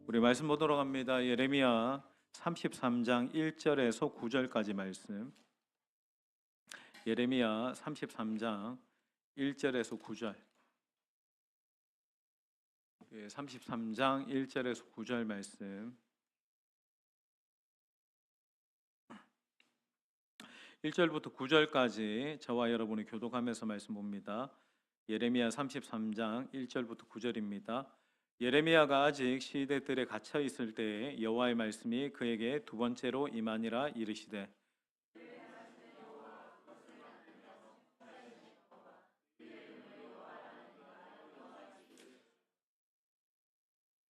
우리 말씀 보도록 합니다. 예레미야 33장 1절에서 9절까지 말씀. 예레미야 33장 1절에서 9절. 33장 1절에서 9절 말씀. 1절부터 9절까지 저와 여러분이 교독하면서 말씀 봅니다. 예레미야 33장 1절부터 9절입니다. 예레미야가 아직 시대들에 갇혀 있을 때에 여호와의 말씀이 그에게 두 번째로 임하니라. 이르시되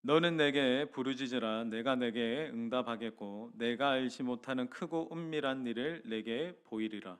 너는 내게 부르짖으라. 내가 내게 응답하겠고 내가 알지 못하는 크고 은밀한 일을 내게 보이리라.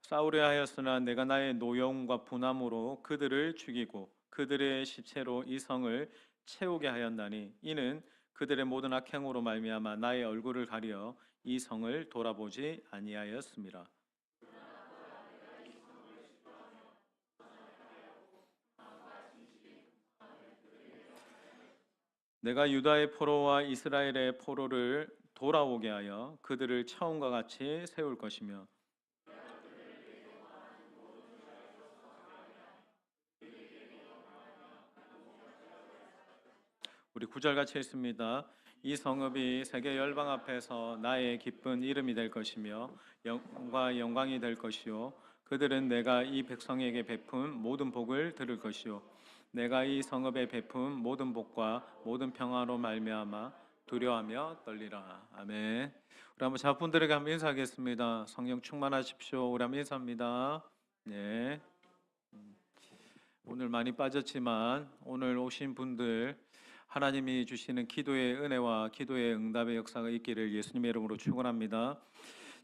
싸우려 하였으나 내가 나의 노여움과 분함으로 그들을 죽이고 그들의 시체로 이 성을 채우게 하였나니 이는 그들의 모든 악행으로 말미암아 나의 얼굴을 가려 이 성을 돌아보지 아니하였음이라. 내가 유다의 포로와 이스라엘의 포로를 돌아오게 하여 그들을 처음과 같이 세울 것이며 우리 구절 같이 읽습니다. 이 성읍이 세계 열방 앞에서 나의 기쁜 이름이 될 것이며 영광이 될 것이요 그들은 내가 이 백성에게 베푼 모든 복을 들을 것이요 내가 이 성읍에 베푼 모든 복과 모든 평화로 말미암아 두려워하며 떨리라. 아멘. 우리 한번 자분들에게 한번 인사하겠습니다. 성령 충만하십시오. 우리 한번 인사합니다. 네. 오늘 많이 빠졌지만 오늘 오신 분들 하나님이 주시는 기도의 은혜와 기도의 응답의 역사가 있기를 예수님의 이름으로 축원합니다.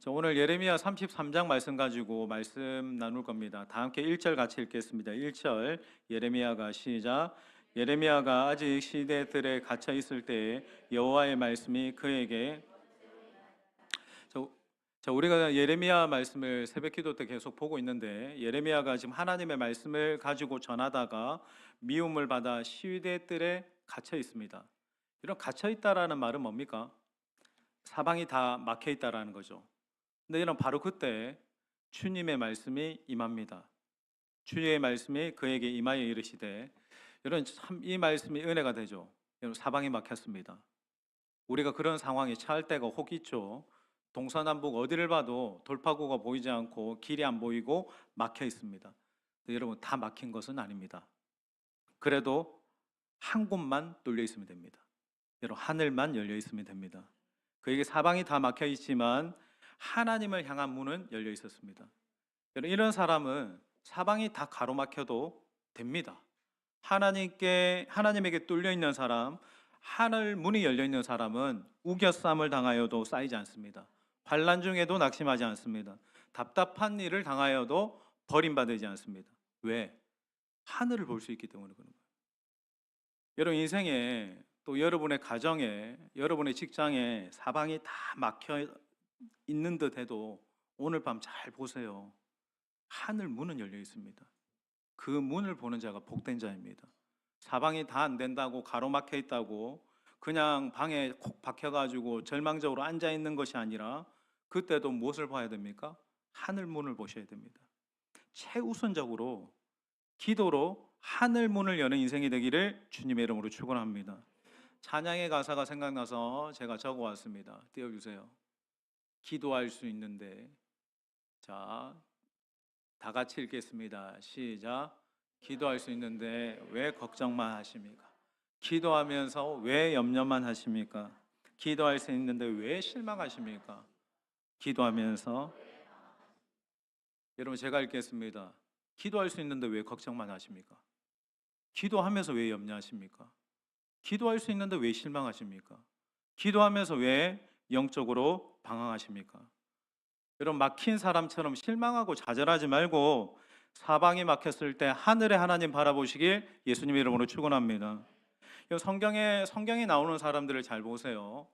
오늘 예레미야 33장 말씀 가지고 말씀 나눌 겁니다. 다 함께 1절 같이 읽겠습니다. 1절 예레미야가 시작. 예레미야가 아직 시대들에 갇혀 있을 때에 여호와의 말씀이 그에게 우리가 예레미야 말씀을 새벽기도 때 계속 보고 있는데 예레미야가 지금 하나님의 말씀을 가지고 전하다가 미움을 받아 시대들에 갇혀 있습니다. 이런 갇혀 있다라는 말은 뭡니까? 사방이 다 막혀 있다라는 거죠. 근데 이런 바로 그때 주님의 말씀이 임합니다. 주의 말씀이 그에게 임하여 이르시되 여러분 참 이 말씀이 은혜가 되죠. 여러분 사방이 막혔습니다. 우리가 그런 상황에 처할 때가 혹 있죠. 동서남북 어디를 봐도 돌파구가 보이지 않고 길이 안 보이고 막혀 있습니다. 여러분 다 막힌 것은 아닙니다. 그래도 한 곳만 뚫려 있으면 됩니다. 여러분 하늘만 열려 있으면 됩니다. 그에게 사방이 다 막혀 있지만 하나님을 향한 문은 열려 있었습니다. 여러분 이런 사람은 사방이 다 가로막혀도 됩니다. 하나님에게 뚫려 있는 사람, 하늘 문이 열려 있는 사람은 우겨쌈을 당하여도 쌓이지 않습니다. 환난 중에도 낙심하지 않습니다. 답답한 일을 당하여도 버림받지 않습니다. 왜? 하늘을 볼 수 있기 때문에 그런 거예요. 여러분 인생에 또 여러분의 가정에 여러분의 직장에 사방이 다 막혀 있는 듯 해도 오늘 밤 잘 보세요. 하늘 문은 열려 있습니다. 그 문을 보는 자가 복된 자입니다. 사방이 다 안 된다고 가로막혀 있다고 그냥 방에 콕 박혀가지고 절망적으로 앉아 있는 것이 아니라 그때도 무엇을 봐야 됩니까? 하늘 문을 보셔야 됩니다. 최우선적으로 기도로 하늘 문을 여는 인생이 되기를 주님의 이름으로 축원합니다. 찬양의 가사가 생각나서 제가 적어왔습니다. 띄워주세요. 기도할 수 있는데 자, 다 같이 읽겠습니다. 시작. 기도할 수 있는데 왜 걱정만 하십니까? 기도하면서 왜 염려만 하십니까? 기도할 수 있는데 왜 실망하십니까? 기도하면서 여러분 제가 읽겠습니다. 기도할 수 있는데 왜 걱정만 하십니까? 기도하면서 왜 염려하십니까? 기도할 수 있는데 왜 실망하십니까? 기도하면서 왜 영적으로 방황하십니까? 여러분 막힌 사람처럼 실망하고 좌절하지 말고 사방이 막혔을 때 하늘의 하나님 바라보시길 예수님의 이름으로 축원합니다. 성경에 나오는 사람들을 잘 보세요.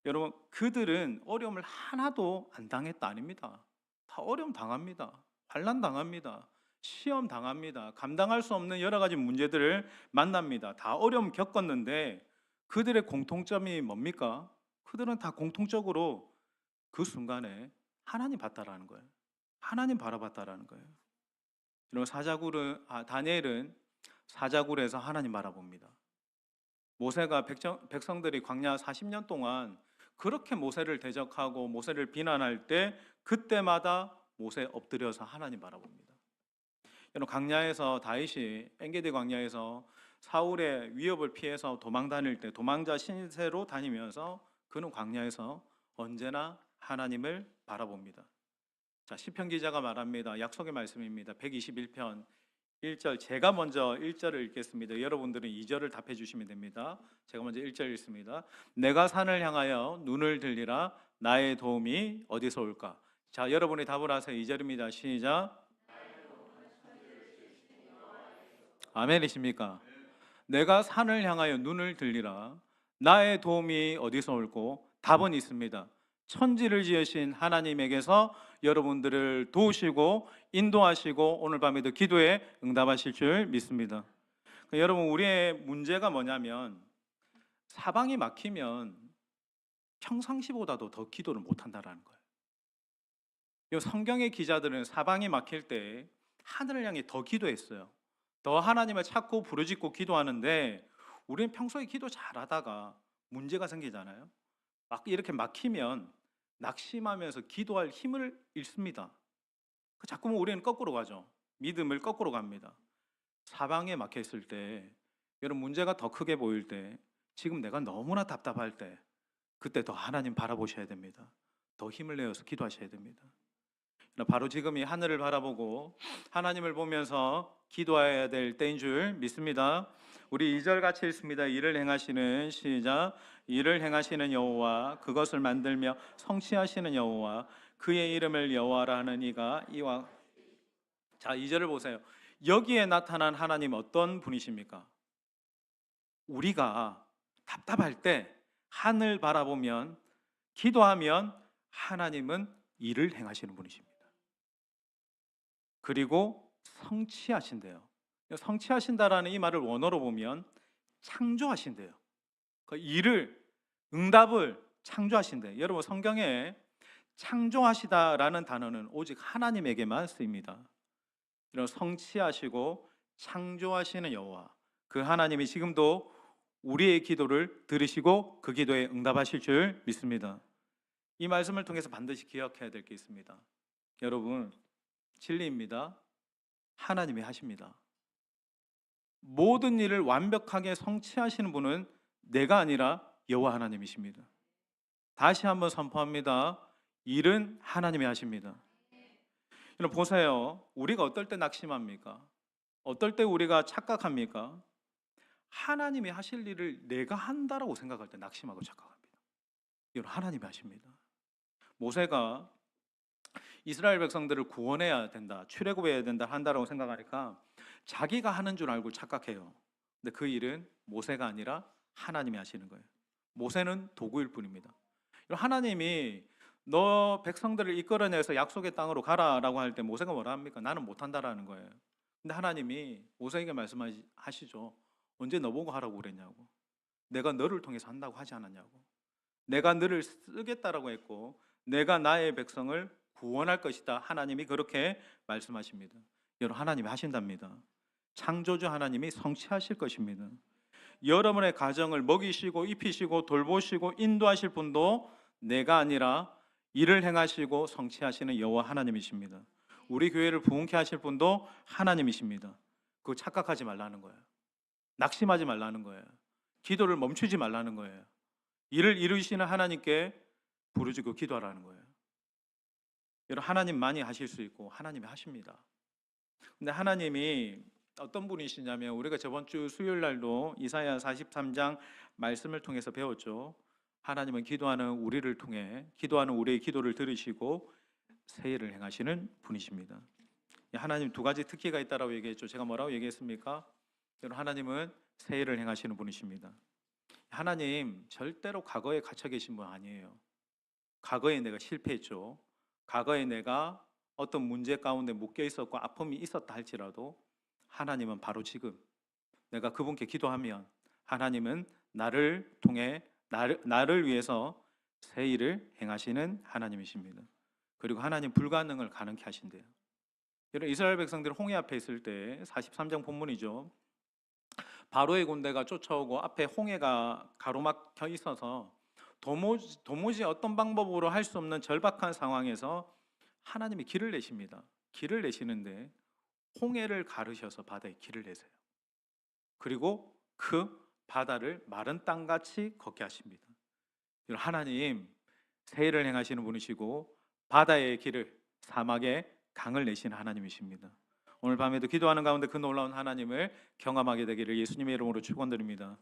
여러분, 그들은 어려움을 하나도 안 당했다 아닙니다. 다 어려움 당합니다. 환난 당합니다. 시험 당합니다. 감당할 수 없는 여러 가지 문제들을 만납니다. 다 어려움 겪었는데 그들의 공통점이 뭡니까? 그들은 다 공통적으로 그 순간에 하나님 봤다라는 거예요. 하나님 바라봤다라는 거예요. 여러분, 다니엘은 사자굴에서 하나님 바라봅니다. 모세가 백성들이 광야 40년 동안 그렇게 모세를 대적하고 모세를 비난할 때 그때마다 모세 엎드려서 하나님 바라봅니다. 여러분, 광야에서 다윗이 엔게디 광야에서 사울의 위협을 피해서 도망 다닐 때 도망자 신세로 다니면서 그는 광야에서 언제나 하나님을 바라봅니다. 자, 시편 기자가 말합니다. 약속의 말씀입니다. 121편 1절, 제가 먼저 1절을 읽겠습니다. 여러분들은 2절을 답해 주시면 됩니다. 제가 먼저 1절 읽습니다. 내가 산을 향하여 눈을 들리라. 나의 도움이 어디서 올까? 자, 여러분이 답을 하세요. 2절입니다. 시작. 아멘이십니까? 내가 산을 향하여 눈을 들리라. 나의 도움이 어디서 올고? 답은 있습니다. 천지를 지으신 하나님에게서 여러분들을 도우시고 인도하시고 오늘 밤에도 기도에 응답하실 줄 믿습니다. 여러분, 우리의 문제가 뭐냐면 사방이 막히면 평상시보다도 더 기도를 못한다는 거예요. 이 성경의 기자들은 사방이 막힐 때 하늘을 향해 더 기도했어요. 더 하나님을 찾고 부르짖고 기도하는데 우리는 평소에 기도 잘하다가 문제가 생기잖아요. 막 이렇게 막히면 낙심하면서 기도할 힘을 잃습니다. 자꾸만 우리는 거꾸로 가죠. 믿음을 거꾸로 갑니다. 사방에 막혀 있을 때, 여러분, 문제가 더 크게 보일 때, 지금 내가 너무나 답답할 때, 그때 더 하나님 바라보셔야 됩니다. 더 힘을 내어서 기도하셔야 됩니다. 바로 지금 이 하늘을 바라보고 하나님을 보면서 기도해야 될 때인 줄 믿습니다. 우리 2절 같이 읽습니다. 이를 행하시는, 시작. 이를 행하시는 여호와, 그것을 만들며 성취하시는 여호와, 그의 이름을 여호와라 하는 이가 이와. 자, 2절을 보세요. 여기에 나타난 하나님 어떤 분이십니까? 우리가 답답할 때 하늘 바라보면 기도하면 하나님은 일을 행하시는 분이십니다. 그리고 성취하신대요. 성취하신다라는 이 말을 원어로 보면 창조하신대요. 그 일을, 응답을 창조하신대요. 여러분, 성경에 창조하시다라는 단어는 오직 하나님에게만 쓰입니다. 이런 성취하시고 창조하시는 여호와, 그 하나님이 지금도 우리의 기도를 들으시고 그 기도에 응답하실 줄 믿습니다. 이 말씀을 통해서 반드시 기억해야 될 게 있습니다. 여러분, 진리입니다. 하나님이 하십니다. 모든 일을 완벽하게 성취하시는 분은 내가 아니라 여호와 하나님이십니다. 다시 한번 선포합니다. 일은 하나님이 하십니다. 여러분, 보세요. 우리가 어떨 때 낙심합니까? 어떨 때 우리가 착각합니까? 하나님이 하실 일을 내가 한다라고 생각할 때 낙심하고 착각합니다. 여러분, 하나님이 하십니다. 모세가 이스라엘 백성들을 구원해야 된다, 출애굽해야 된다 한다라고 생각하니까 자기가 하는 줄 알고 착각해요. 근데 그 일은 모세가 아니라 하나님이 하시는 거예요. 모세는 도구일 뿐입니다. 하나님이 너 백성들을 이끌어내서 약속의 땅으로 가라라고 할 때 모세가 뭐라 합니까? 나는 못한다라는 거예요. 근데 하나님이 모세에게 말씀하시죠. 언제 너 보고 하라고 그랬냐고. 내가 너를 통해서 한다고 하지 않았냐고. 내가 너를 쓰겠다라고 했고 내가 나의 백성을 구원할 것이다. 하나님이 그렇게 말씀하십니다. 여러분, 하나님이 하신답니다. 창조주 하나님이 성취하실 것입니다. 여러분의 가정을 먹이시고 입히시고 돌보시고 인도하실 분도 내가 아니라 일을 행하시고 성취하시는 여호와 하나님이십니다. 우리 교회를 부흥케 하실 분도 하나님이십니다. 그거 착각하지 말라는 거예요. 낙심하지 말라는 거예요. 기도를 멈추지 말라는 거예요. 일을 이루시는 하나님께 부르짖고 기도하라는 거예요. 여러분, 하나님만이 하실 수 있고 하나님이 하십니다. 근데 하나님이 어떤 분이시냐면 우리가 저번 주 수요일 날도 이사야 43장 말씀을 통해서 배웠죠. 하나님은 기도하는 우리를 통해 기도하는 우리의 기도를 들으시고 새 일을 행하시는 분이십니다. 하나님 두 가지 특기가 있다라고 얘기했죠. 제가 뭐라고 얘기했습니까? 여러분, 하나님은 새 일을 행하시는 분이십니다. 하나님 절대로 과거에 갇혀 계신 분 아니에요. 과거에 내가 실패했죠. 과거에 내가 어떤 문제 가운데 묶여 있었고 아픔이 있었다 할지라도 하나님은 바로 지금 내가 그분께 기도하면 하나님은 나를 통해 나를 위해서 새 일을 행하시는 하나님이십니다. 그리고 하나님 불가능을 가능케 하신대요. 여러분 이스라엘 백성들 홍해 앞에 있을 때 43장 본문이죠. 바로의 군대가 쫓아오고 앞에 홍해가 가로막혀 있어서 도무지 어떤 방법으로 할 수 없는 절박한 상황에서 하나님이 길을 내십니다. 길을 내시는데 홍해를 가르셔서 바다에 길을 내세요. 그리고 그 바다를 마른 땅같이 걷게 하십니다. 하나님 세일을 행하시는 분이시고 바다의 길을 사막에 강을 내시는 하나님이십니다. 오늘 밤에도 기도하는 가운데 그 놀라운 하나님을 경험하게 되기를 예수님의 이름으로 축원드립니다.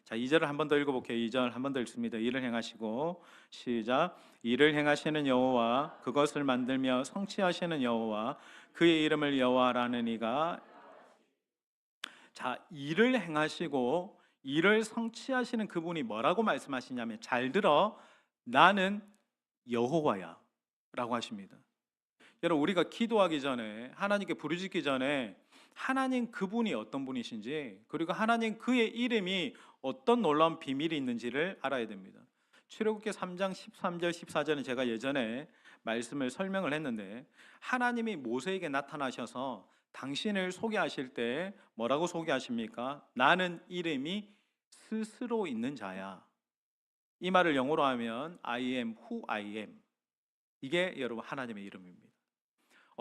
자, 2절을 한 번 더 읽어볼게요. 2절 한 번 더 읽습니다. 일을 행하시고 시작. 일을 행하시는 여호와 그것을 만들며 성취하시는 여호와 그의 이름을 여호와라는 이가. 자, 일을 행하시고 일을 성취하시는 그분이 뭐라고 말씀하시냐면 잘 들어 나는 여호와야 라고 하십니다. 여러분 우리가 기도하기 전에 하나님께 부르짖기 전에 하나님 그분이 어떤 분이신지 그리고 하나님 그의 이름이 어떤 놀라운 비밀이 있는지를 알아야 됩니다. 출애굽기 3장 13절 14절은 제가 예전에 말씀을 설명을 했는데 하나님이 모세에게 나타나셔서 당신을 소개하실 때 뭐라고 소개하십니까? 나는 이름이 스스로 있는 자야. 이 말을 영어로 하면 I am who I am. 이게 여러분 하나님의 이름입니다.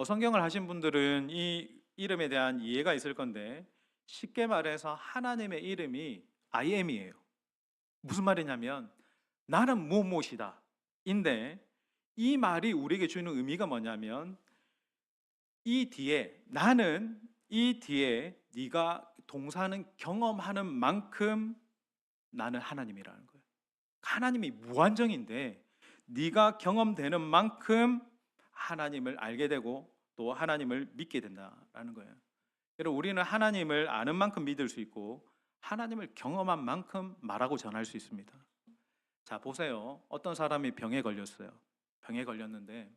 성경을 하신 분들은 이 이름에 대한 이해가 있을 건데 쉽게 말해서 하나님의 이름이 I am이에요. 무슨 말이냐면 나는 무엇이다 인데 이 말이 우리에게 주는 의미가 뭐냐면 이 뒤에 나는 이 뒤에 네가 동사는 경험하는 만큼 나는 하나님이라는 거예요. 하나님이 무한정인데 네가 경험되는 만큼 하나님을 알게 되고 또 하나님을 믿게 된다라는 거예요. 여러분 우리는 하나님을 아는 만큼 믿을 수 있고 하나님을 경험한 만큼 말하고 전할 수 있습니다. 자, 보세요. 어떤 사람이 병에 걸렸어요. 병에 걸렸는데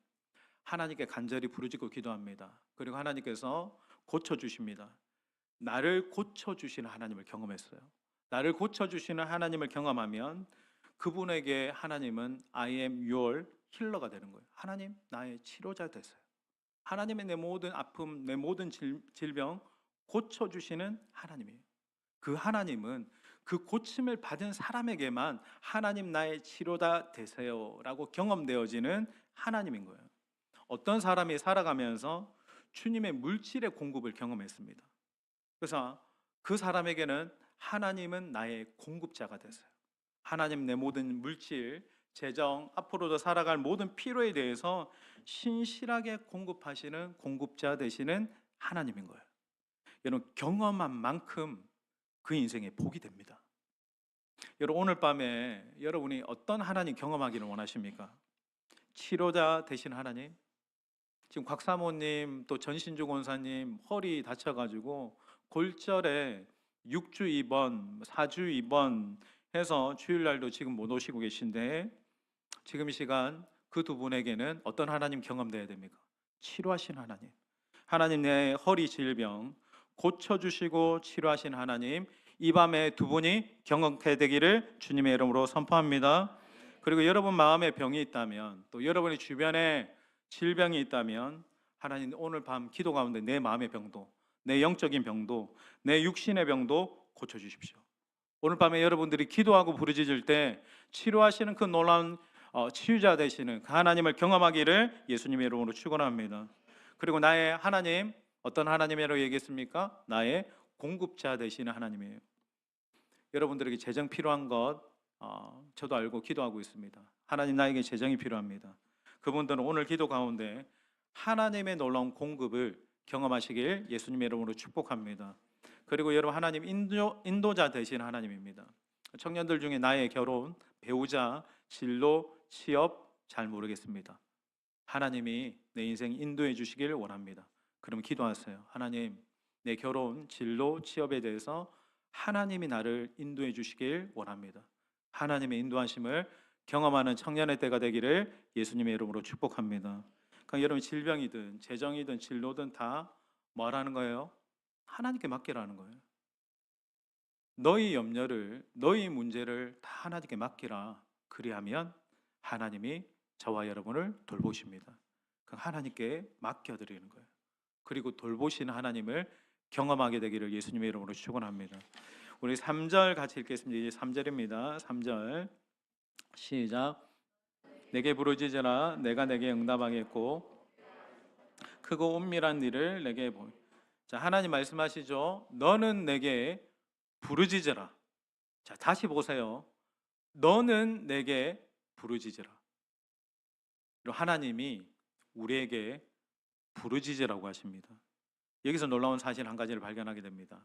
하나님께 간절히 부르짖고 기도합니다. 그리고 하나님께서 고쳐주십니다. 나를 고쳐주시는 하나님을 경험했어요. 나를 고쳐주시는 하나님을 경험하면 그분에게 하나님은 I am your 힐러가 되는 거예요. 하나님 나의 치료자 되세요. 하나님의 내 모든 아픔, 내 모든 질병 고쳐주시는 하나님이에요. 그 하나님은 그 고침을 받은 사람에게만 하나님 나의 치료자 되세요 라고 경험되어지는 하나님인 거예요. 어떤 사람이 살아가면서 주님의 물질의 공급을 경험했습니다. 그래서 그 사람에게는 하나님은 나의 공급자가 되세요. 하나님 내 모든 물질, 재정, 앞으로도 살아갈 모든 필요에 대해서 신실하게 공급하시는 공급자 되시는 하나님인 거예요. 여러분 경험한 만큼 그 인생에 복이 됩니다. 여러분 오늘 밤에 여러분이 어떤 하나님 경험하기를 원하십니까? 치료자 되신 하나님? 지금 곽사모님 또 전신주 권사님 허리 다쳐가지고 골절에 6주 입원, 4주 입원 해서 주일날도 지금 못 오시고 계신데 지금 이 시간 그 두 분에게는 어떤 하나님 경험돼야 됩니까? 치료하신 하나님. 하나님 내 허리 질병 고쳐주시고 치료하신 하나님 이 밤에 두 분이 경험하게 되기를 주님의 이름으로 선포합니다. 그리고 여러분 마음에 병이 있다면 또 여러분의 주변에 질병이 있다면 하나님 오늘 밤 기도 가운데 내 마음의 병도 내 영적인 병도 내 육신의 병도 고쳐주십시오. 오늘 밤에 여러분들이 기도하고 부르짖을 때 치료하시는 그 놀라운 치유자 되시는 그 하나님을 경험하기를 예수님의 이름으로 축원합니다. 그리고 나의 하나님 어떤 하나님이라고 얘기했습니까? 나의 공급자 되시는 하나님이에요. 여러분들에게 재정 필요한 것 저도 알고 기도하고 있습니다. 하나님 나에게 재정이 필요합니다. 그분들은 오늘 기도 가운데 하나님의 놀라운 공급을 경험하시길 예수님의 이름으로 축복합니다. 그리고 여러분 하나님 인도자 되신 하나님입니다. 청년들 중에 나의 결혼, 배우자, 진로, 취업 잘 모르겠습니다. 하나님이 내 인생 인도해 주시길 원합니다. 그럼 기도하세요. 하나님 내 결혼, 진로, 취업에 대해서 하나님이 나를 인도해 주시길 원합니다. 하나님의 인도하심을 경험하는 청년의 때가 되기를 예수님의 이름으로 축복합니다. 그러니까 여러분 질병이든 재정이든 진로든 다 뭐라는 거예요? 하나님께 맡기라는 거예요. 너희 염려를, 너희 문제를 다 하나님께 맡기라. 그리하면 하나님이 저와 여러분을 돌보십니다. 그 하나님께 맡겨드리는 거예요. 그리고 돌보시는 하나님을 경험하게 되기를 예수님의 이름으로 축원합니다. 우리 3절 같이 읽겠습니다. 이제 3절입니다. 3절 시작. 내게 부르짖으라. 내가 내게 응답하겠고 크고 은밀한 일을 내게 보이. 자, 하나님 말씀하시죠. 너는 내게 부르짖으라. 자, 다시 보세요. 너는 내게 부르짖으라. 하나님이 우리에게 부르짖으라고 하십니다. 여기서 놀라운 사실 한 가지를 발견하게 됩니다.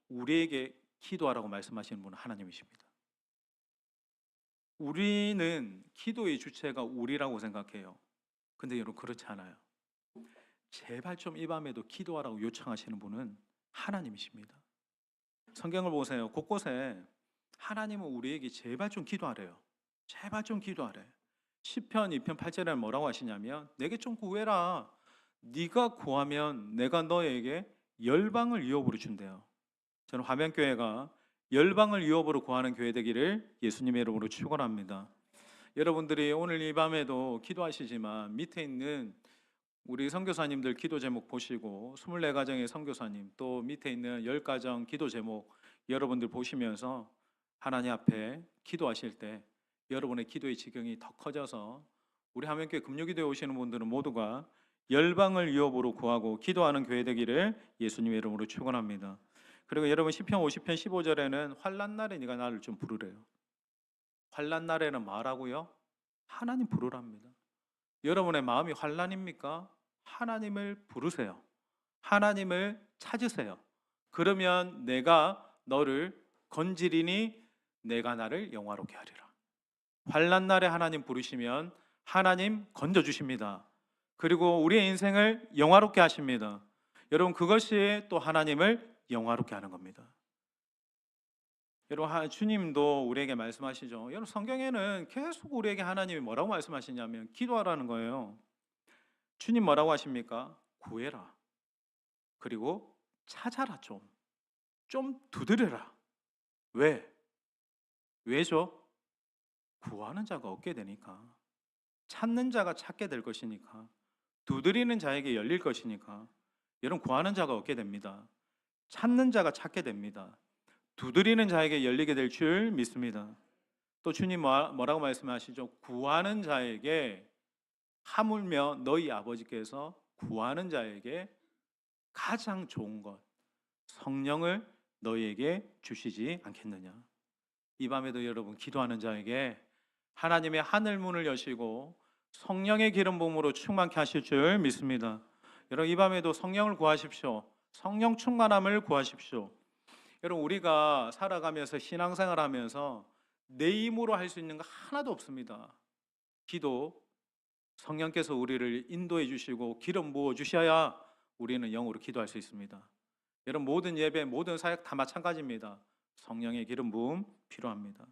우리에게 기도하라고 말씀하시는 분은 하나님이십니다. 우리는 기도의 주체가 우리라고 생각해요. 근데 여러분 그렇지 않아요. 제발 좀 이 밤에도 기도하라고 요청하시는 분은 하나님이십니다. 성경을 보세요. 곳곳에 하나님은 우리에게 제발 좀 기도하래요. 제발 좀 기도하래. 시편 2편 8절에 뭐라고 하시냐면 내게 좀 구해라. 네가 구하면 내가 너에게 열방을 유업으로 준대요. 저는 화면교회가 열방을 유업으로 구하는 교회 되기를 예수님의 이름으로 축원합니다. 여러분들이 오늘 이 밤에도 기도하시지만 밑에 있는 우리 선교사님들 기도 제목 보시고 24가정의 선교사님 또 밑에 있는 10가정 기도 제목 여러분들 보시면서 하나님 앞에 기도하실 때 여러분의 기도의 지경이 더 커져서 우리 화면교회 금요기도에 오시는 분들은 모두가 열방을 유업으로 구하고 기도하는 교회 되기를 예수님의 이름으로 축원합니다. 그리고 여러분 시편 50편 15절에는 환난 날에 네가 나를 좀 부르래요. 환난 날에는 뭐라고요? 하나님 부르랍니다. 여러분의 마음이 환난입니까? 하나님을 부르세요. 하나님을 찾으세요. 그러면 내가 너를 건지리니 내가 나를 영화롭게 하리라. 환난 날에 하나님 부르시면 하나님 건져주십니다. 그리고 우리의 인생을 영화롭게 하십니다. 여러분 그것이 또 하나님을 영화롭게 하는 겁니다. 여러분 주님도 우리에게 말씀하시죠. 여러분 성경에는 계속 우리에게 하나님이 뭐라고 말씀하시냐면 기도하라는 거예요. 주님 뭐라고 하십니까? 구해라. 그리고 찾아라 좀 두드려라. 왜? 왜죠? 구하는 자가 얻게 되니까. 찾는 자가 찾게 될 것이니까. 두드리는 자에게 열릴 것이니까. 여러분 구하는 자가 얻게 됩니다. 찾는 자가 찾게 됩니다. 두드리는 자에게 열리게 될 줄 믿습니다. 또 주님 뭐라고 말씀하시죠? 구하는 자에게 하물며 너희 아버지께서 구하는 자에게 가장 좋은 것 성령을 너희에게 주시지 않겠느냐. 이 밤에도 여러분 기도하는 자에게 하나님의 하늘 문을 여시고 성령의 기름 부음으로 충만케 하실 줄 믿습니다. 여러분 이 밤에도 성령을 구하십시오. 성령 충만함을 구하십시오. 여러분 우리가 살아가면서 신앙생활하면서 내 힘으로 할 수 있는 거 하나도 없습니다. 기도 성령께서 우리를 인도해 주시고 기름 부어 주셔야 우리는 영으로 기도할 수 있습니다. 여러분 모든 예배 모든 사역 다 마찬가지입니다. 성령의 기름 부음 필요합니다.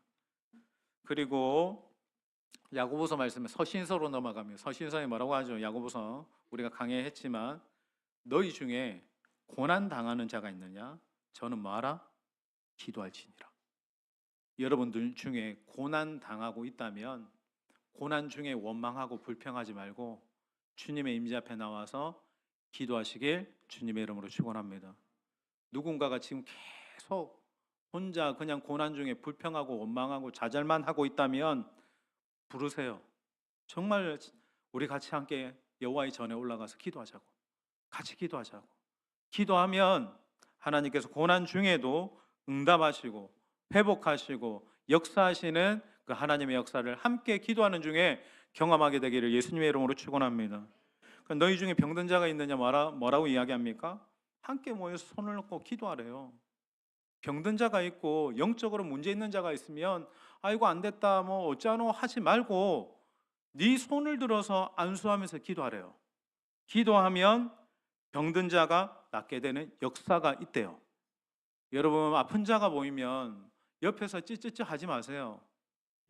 그리고 야고보서 말씀에 서신서로 넘어가면 서신서에 뭐라고 하죠? 야고보서 우리가 강의했지만 너희 중에 고난 당하는 자가 있느냐? 저는 뭐하라? 기도할지니라. 여러분들 중에 고난 당하고 있다면 고난 중에 원망하고 불평하지 말고 주님의 임재 앞에 나와서 기도하시길 주님의 이름으로 축원합니다. 누군가가 지금 계속 혼자 그냥 고난 중에 불평하고 원망하고 좌절만 하고 있다면 부르세요. 정말 우리 같이 함께 여호와의 전에 올라가서 기도하자고. 같이 기도하자고. 기도하면 하나님께서 고난 중에도 응답하시고 회복하시고 역사하시는 그 하나님의 역사를 함께 기도하는 중에 경험하게 되기를 예수님의 이름으로 축원합니다. 너희 중에 병든 자가 있느냐 뭐라고 이야기합니까? 함께 모여서 손을 놓고 기도하래요. 병든 자가 있고 영적으로 문제 있는 자가 있으면 아이고 안 됐다 뭐 어쩌노 하지 말고 네 손을 들어서 안수하면서 기도하래요. 기도하면 병든 자가 낫게 되는 역사가 있대요. 여러분 아픈 자가 보이면 옆에서 찌찌찌 하지 마세요.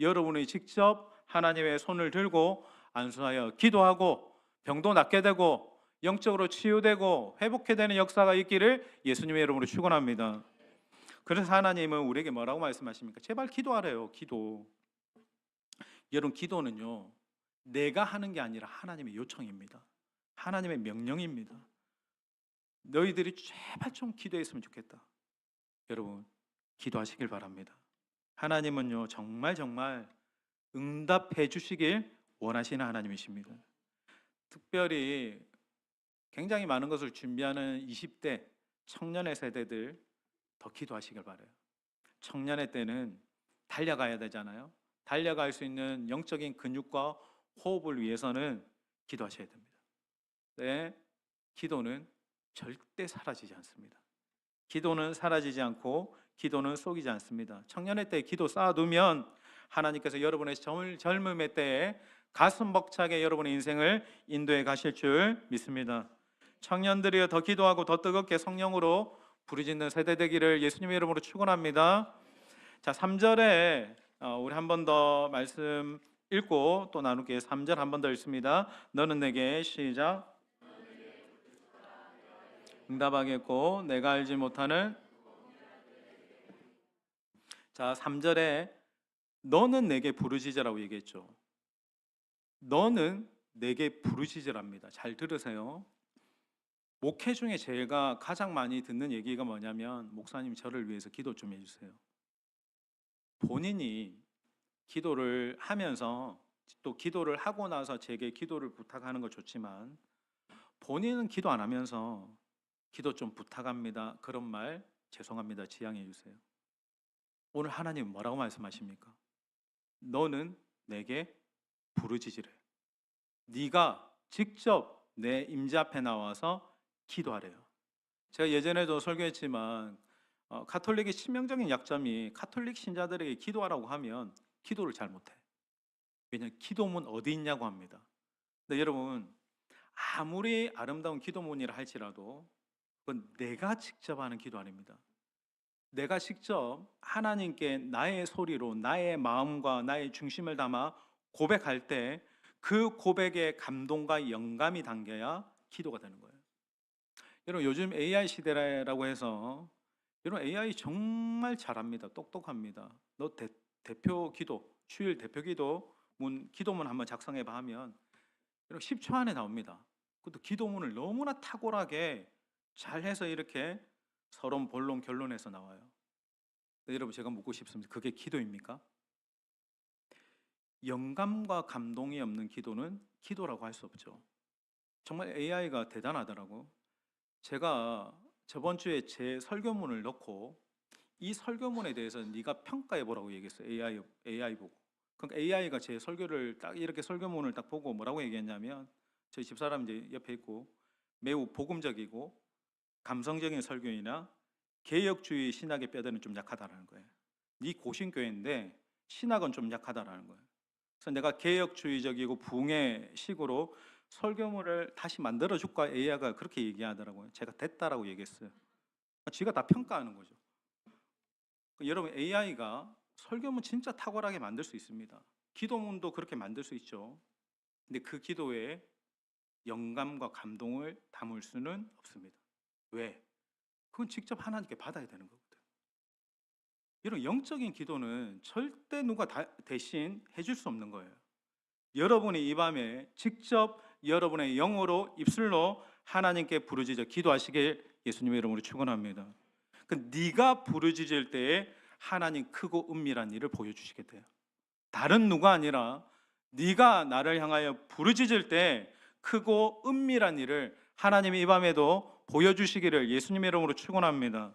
여러분이 직접 하나님의 손을 들고 안수하여 기도하고 병도 낫게 되고 영적으로 치유되고 회복해 되는 역사가 있기를 예수님의 이름으로 축원합니다. 그래서 하나님은 우리에게 뭐라고 말씀하십니까? 제발 기도하래요. 기도. 여러분 기도는요. 내가 하는 게 아니라 하나님의 요청입니다. 하나님의 명령입니다. 너희들이 제발 좀 기도했으면 좋겠다. 여러분 기도하시길 바랍니다. 하나님은요 정말 정말 응답해 주시길 원하시는 하나님이십니다. 특별히 굉장히 많은 것을 준비하는 20대 청년의 세대들 더 기도하시길 바라요. 청년의 때는 달려가야 되잖아요. 달려갈 수 있는 영적인 근육과 호흡을 위해서는 기도하셔야 됩니다. 네, 기도는 절대 사라지지 않습니다. 기도는 사라지지 않고 기도는 속이지 않습니다. 청년의 때 기도 쌓아두면 하나님께서 여러분의 젊음의 때에 가슴 벅차게 여러분의 인생을 인도해 가실 줄 믿습니다. 청년들이여 더 기도하고 더 뜨겁게 성령으로 부르짖는 세대 되기를 예수님의 이름으로 축원합니다. 자, 3절에 우리 한 번 더 말씀 읽고 또 나눌게요. 3절 한 번 더 읽습니다. 너는 내게 시작. 응답하겠고 내가 알지 못하는 자, 3절에 너는 내게 부르짖으라고 얘기했죠. 너는 내게 부르짖으랍니다. 잘 들으세요. 목회 중에 제가 가장 많이 듣는 얘기가 뭐냐면 목사님 저를 위해서 기도 좀 해주세요. 본인이 기도를 하면서 또 기도를 하고 나서 제게 기도를 부탁하는 거 좋지만 본인은 기도 안 하면서 기도 좀 부탁합니다. 그런 말 죄송합니다. 지양해 주세요. 오늘 하나님 뭐라고 말씀하십니까? 너는 내게 부르짖으래. 네가 직접 내 임재 앞에 나와서 기도하래요. 제가 예전에도 설교했지만 가톨릭의 치명적인 약점이 가톨릭 신자들에게 기도하라고 하면 기도를 잘 못해. 왜냐하면 기도문 어디 있냐고 합니다. 근데 여러분 아무리 아름다운 기도문이라 할지라도 그건 내가 직접 하는 기도 아닙니다. 내가 직접 하나님께 나의 소리로 나의 마음과 나의 중심을 담아 고백할 때 그 고백에 감동과 영감이 담겨야 기도가 되는 거예요. 여러분 요즘 AI 시대라고 해서 여러분 AI 정말 잘합니다. 똑똑합니다. 너 대표 기도, 주일 대표 기도문 한번 작성해 봐 하면 여러분 10초 안에 나옵니다. 그것도 기도문을 너무나 탁월하게 잘해서 이렇게 서론, 본론, 결론에서 나와요. 여러분 제가 묻고 싶습니다. 그게 기도입니까? 영감과 감동이 없는 기도는 기도라고 할 수 없죠. 정말 AI가 대단하더라고. 제가 저번 주에 제 설교문을 넣고 이 설교문에 대해서 네가 평가해 보라고 얘기했어요. AI 보고. 그러니까 AI가 제 설교를 딱 이렇게 설교문을 딱 보고 뭐라고 얘기했냐면 저희 집사람 이제 옆에 있고 매우 복음적이고 감성적인 설교이나 개혁주의 신학의 뼈대는 좀 약하다라는 거예요. 네 고신교회인데 신학은 좀 약하다라는 거예요. 그래서 내가 개혁주의적이고 부흥의 식으로 설교문을 다시 만들어 줄까 AI가 그렇게 얘기하더라고요. 제가 됐다라고 얘기했어요. 지가 다 평가하는 거죠. 여러분 AI가 설교문 진짜 탁월하게 만들 수 있습니다. 기도문도 그렇게 만들 수 있죠. 근데 그 기도에 영감과 감동을 담을 수는 없습니다. 왜? 그건 직접 하나님께 받아야 되는 거거든요. 이런 영적인 기도는 절대 누가 대신 해줄 수 없는 거예요. 여러분이 이 밤에 직접 여러분의 영어로 입술로 하나님께 부르짖어 기도하시길 예수님의 이름으로 축원합니다. 그 네가 부르짖을 때에 하나님 크고 은밀한 일을 보여주시게 돼요. 다른 누가 아니라 네가 나를 향하여 부르짖을 때 크고 은밀한 일을 하나님이 이 밤에도 보여주시기를 예수님의 이름으로 축원합니다.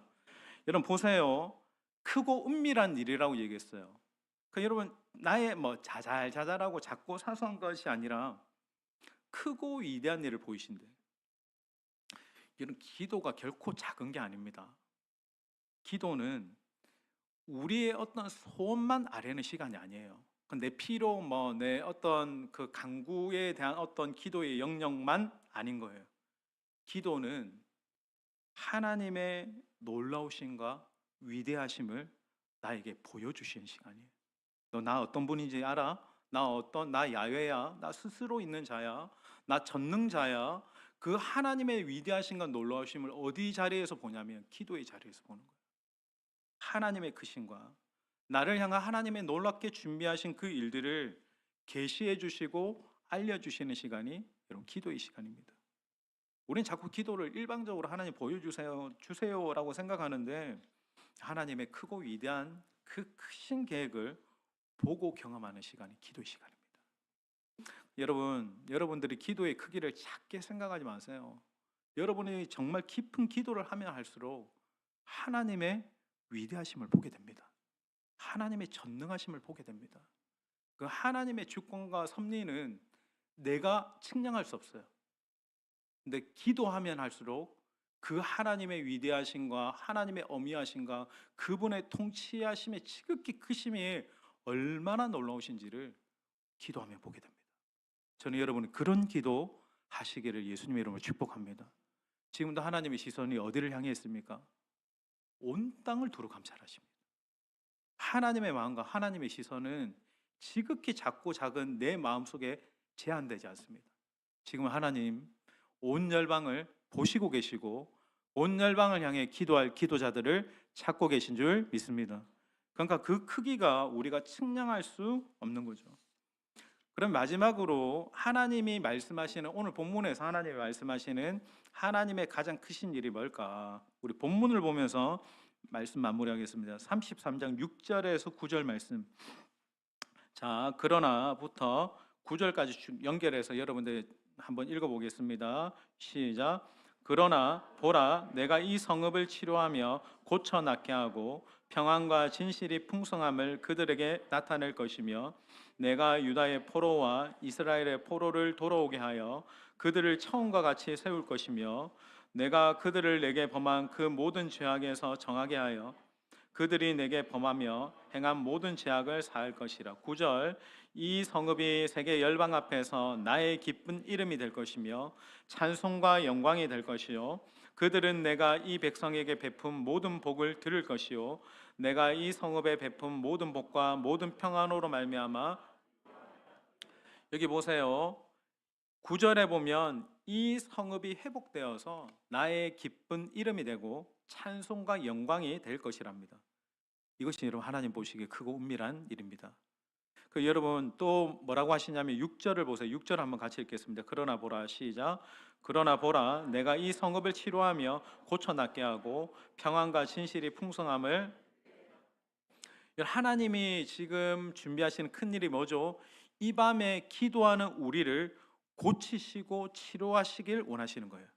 여러분 보세요. 크고 은밀한 일이라고 얘기했어요. 여러분 나의 뭐 자잘자잘하고 작고 사소한 것이 아니라 크고 위대한 일을 보이신대. 이런 기도가 결코 작은 게 아닙니다. 기도는 우리의 어떤 소원만 아뢰는 시간이 아니에요. 내 필요 내 어떤 그 간구에 대한 어떤 기도의 영역만 아닌 거예요. 기도는 하나님의 놀라우심과 위대하심을 나에게 보여주시는 시간이에요. 너 나 어떤 분인지 알아? 나 야훼야. 나 스스로 있는 자야. 나 전능자야. 그 하나님의 위대하심과 놀라우심을 어디 자리에서 보냐면 기도의 자리에서 보는 거예요. 하나님의 크심과 나를 향한 하나님의 놀랍게 준비하신 그 일들을 계시해 주시고 알려 주시는 시간이 여러분 기도의 시간입니다. 우리는 자꾸 기도를 일방적으로 하나님 주세요라고 생각하는데 하나님의 크고 위대한 그 크신 계획을 보고 경험하는 시간이 기도의 시간입니다. 여러분들이 기도의 크기를 작게 생각하지 마세요. 여러분이 정말 깊은 기도를 하면 할수록 하나님의 위대하심을 보게 됩니다. 하나님의 전능하심을 보게 됩니다. 그 하나님의 주권과 섭리는 내가 측량할 수 없어요. 근데 기도하면 할수록 그 하나님의 위대하심과 하나님의 어미하심과 그분의 통치하심의 지극히 크심이 얼마나 놀라우신지를 기도하며 보게 됩니다. 저는 여러분이 그런 기도 하시기를 예수님의 이름으로 축복합니다. 지금도 하나님의 시선이 어디를 향해 있습니까? 온 땅을 두루 감찰하십니다. 하나님의 마음과 하나님의 시선은 지극히 작고 작은 내 마음속에 제한되지 않습니다. 지금 하나님 온 열방을 보시고 계시고 온 열방을 향해 기도할 기도자들을 찾고 계신 줄 믿습니다. 그러니까 그 크기가 우리가 측량할 수 없는 거죠. 그럼 마지막으로 하나님이 말씀하시는 오늘 본문에서 하나님이 말씀하시는 하나님의 가장 크신 일이 뭘까? 우리 본문을 보면서 말씀 마무리하겠습니다. 33장 6절에서 9절 말씀. 자, 그러나부터 9절까지 연결해서 여러분들 한번 읽어보겠습니다. 시작. 그러나 보라, 내가 이 성읍을 치료하며 고쳐 낫게 하고 평안과 진실이 풍성함을 그들에게 나타낼 것이며 내가 유다의 포로와 이스라엘의 포로를 돌아오게 하여 그들을 처음과 같이 세울 것이며 내가 그들을 내게 범한 그 모든 죄악에서 정하게 하여 그들이 내게 범하며 행한 모든 죄악을 사할 것이라. 9절. 이 성읍이 세계 열방 앞에서 나의 기쁜 이름이 될 것이며 찬송과 영광이 될 것이요 그들은 내가 이 백성에게 베푼 모든 복을 들을 것이요 내가 이 성읍에 베푼 모든 복과 모든 평안으로 말미암아. 여기 보세요. 9절에 보면 이 성읍이 회복되어서 나의 기쁜 이름이 되고 찬송과 영광이 될 것이랍니다. 이것이 여러분 하나님 보시기에 크고 은밀한 일입니다. 그 여러분 또 뭐라고 하시냐면 6절을 보세요. 6절 한번 같이 읽겠습니다. 그러나 보라, 시작. 그러나 보라, 내가 이 성읍을 치료하며 고쳐 낫게 하고 평안과 진실이 풍성함을. 하나님이 지금 준비하시는 큰 일이 뭐죠? 이 밤에 기도하는 우리를 고치시고 치료하시길 원하시는 거예요.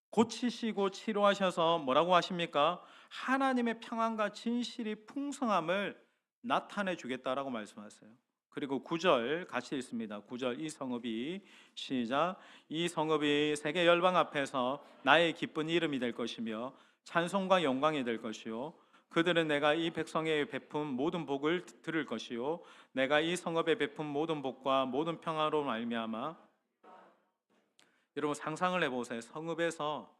고치시고 치료하셔서 뭐라고 하십니까? 하나님의 평안과 진실이 풍성함을 나타내 주겠다라고 말씀하세요. 그리고 9절 같이 읽습니다. 9절. 이 성읍이, 시작. 이 성읍이 세계 열방 앞에서 나의 기쁜 이름이 될 것이며 찬송과 영광이 될 것이요 그들은 내가 이 백성에 베푼 모든 복을 들을 것이요 내가 이 성읍에 베푼 모든 복과 모든 평화로 말미암아. 여러분 상상을 해보세요. 성읍에서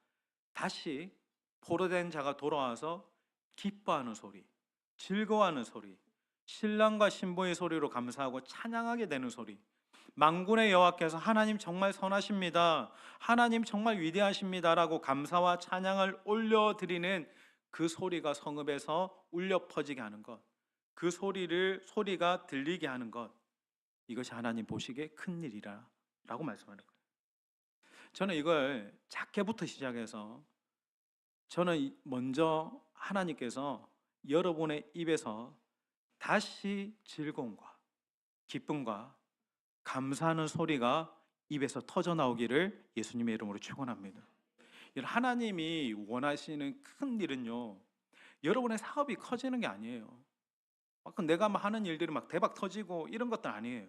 다시 포로된 자가 돌아와서 기뻐하는 소리, 즐거워하는 소리, 신랑과 신부의 소리로 감사하고 찬양하게 되는 소리. 만군의 여호와께서 하나님 정말 선하십니다, 하나님 정말 위대하십니다라고 감사와 찬양을 올려드리는 그 소리가 성읍에서 울려 퍼지게 하는 것, 그 소리가 들리게 하는 것, 이것이 하나님 보시기에 큰 일이라고 말씀하는 거예요. 저는 이걸 작게부터 시작해서 저는 먼저 하나님께서 여러분의 입에서 다시 즐거움과 기쁨과 감사하는 소리가 입에서 터져 나오기를 예수님의 이름으로 축원합니다. 하나님이 원하시는 큰 일은요, 여러분의 사업이 커지는 게 아니에요. 내가 하는 일들이 대박 터지고 이런 것도 아니에요.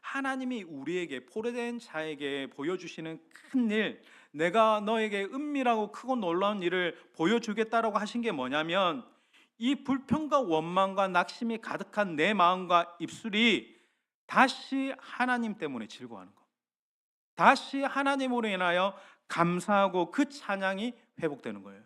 하나님이 우리에게 포로된 자에게 보여주시는 큰 일, 내가 너에게 은밀하고 크고 놀라운 일을 보여주겠다라고 하신 게 뭐냐면 이 불평과 원망과 낙심이 가득한 내 마음과 입술이 다시 하나님 때문에 즐거워하는 것, 다시 하나님으로 인하여 감사하고 그 찬양이 회복되는 거예요.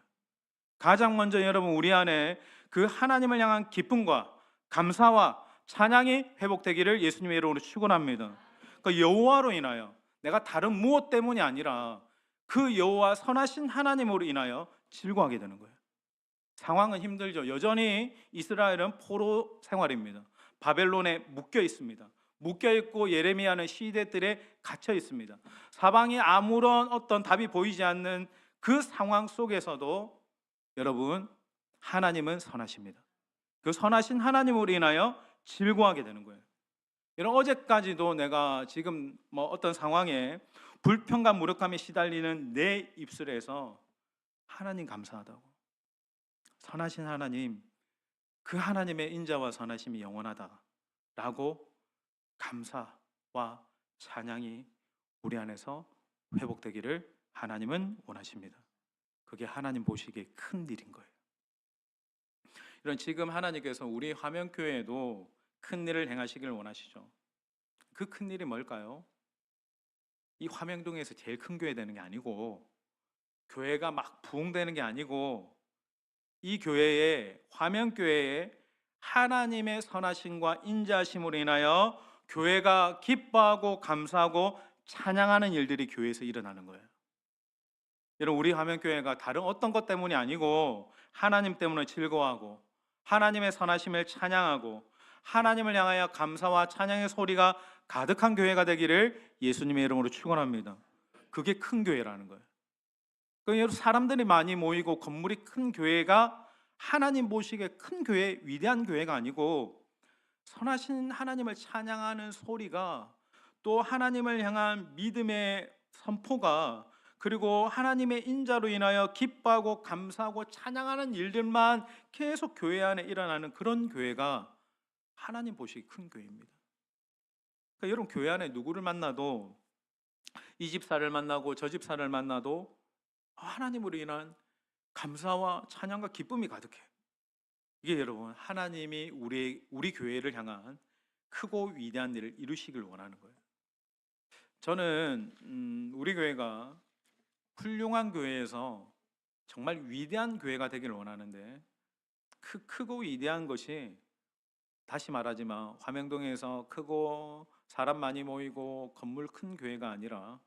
가장 먼저 여러분 우리 안에 그 하나님을 향한 기쁨과 감사와 찬양이 회복되기를 예수님의 이름으로 축원합니다. 그 여호와로 인하여 내가 다른 무엇 때문이 아니라 그 여호와 선하신 하나님으로 인하여 즐거워하게 되는 거예요. 상황은 힘들죠. 여전히 이스라엘은 포로 생활입니다. 바벨론에 묶여 있습니다. 묶여 있고 예레미야는 시대들에 갇혀 있습니다. 사방이 아무런 어떤 답이 보이지 않는 그 상황 속에서도 여러분 하나님은 선하십니다. 그 선하신 하나님으로 인하여 즐거워하게 되는 거예요. 여러분 어제까지도 내가 지금 어떤 상황에 불평과 무력감에 시달리는 내 입술에서 하나님 감사하다고, 선하신 하나님, 그 하나님의 인자와 선하심이 영원하다라고 감사와 찬양이 우리 안에서 회복되기를 하나님은 원하십니다. 그게 하나님 보시기에 큰 일인 거예요. 이런 지금 하나님께서 우리 화명교회에도 큰 일을 행하시기를 원하시죠. 그 큰 일이 뭘까요? 이 화명동에서 제일 큰 교회 되는 게 아니고, 교회가 막 부흥되는 게 아니고, 이 교회에, 화명교회에 하나님의 선하심과 인자심으로 인하여 교회가 기뻐하고 감사하고 찬양하는 일들이 교회에서 일어나는 거예요. 여러분 우리 화명교회가 다른 어떤 것 때문이 아니고 하나님 때문에 즐거워하고 하나님의 선하심을 찬양하고 하나님을 향하여 감사와 찬양의 소리가 가득한 교회가 되기를 예수님의 이름으로 축원합니다. 그게 큰 교회라는 거예요. 여러분 사람들이 많이 모이고 건물이 큰 교회가 하나님 보시기에 큰 교회, 위대한 교회가 아니고 선하신 하나님을 찬양하는 소리가, 또 하나님을 향한 믿음의 선포가, 그리고 하나님의 인자로 인하여 기뻐하고 감사하고 찬양하는 일들만 계속 교회 안에 일어나는 그런 교회가 하나님 보시기 큰 교회입니다. 그러니까 여러분 교회 안에 누구를 만나도, 이 집사를 만나고 저 집사를 만나도 하나님으로 인한 감사와 찬양과 기쁨이 가득해. 이게 여러분 하나님이 우리 교회를 향한 크고 위대한 일을 이루시길 원하는 거예요. 저는 우리 교회가 훌륭한 교회에서 정말 위대한 교회가 되기를 원하는데, 그 크고 위대한 것이, 다시 말하지만 화명동에서 크고 사람 많이 모이고 건물 큰 교회가 아니라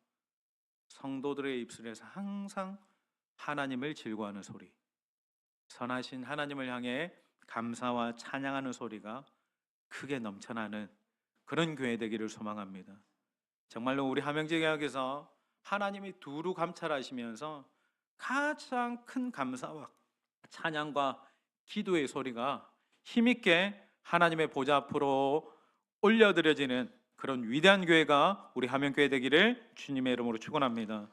성도들의 입술에서 항상 하나님을 즐거워하는 소리, 선하신 하나님을 향해 감사와 찬양하는 소리가 크게 넘쳐나는 그런 교회 되기를 소망합니다. 정말로 우리 함영제교회에서 하나님이 두루 감찰하시면서 가장 큰 감사와 찬양과 기도의 소리가 힘있게 하나님의 보좌 앞으로 올려드려지는 그런 위대한 교회가 우리 함영교회 되기를 주님의 이름으로 축원합니다.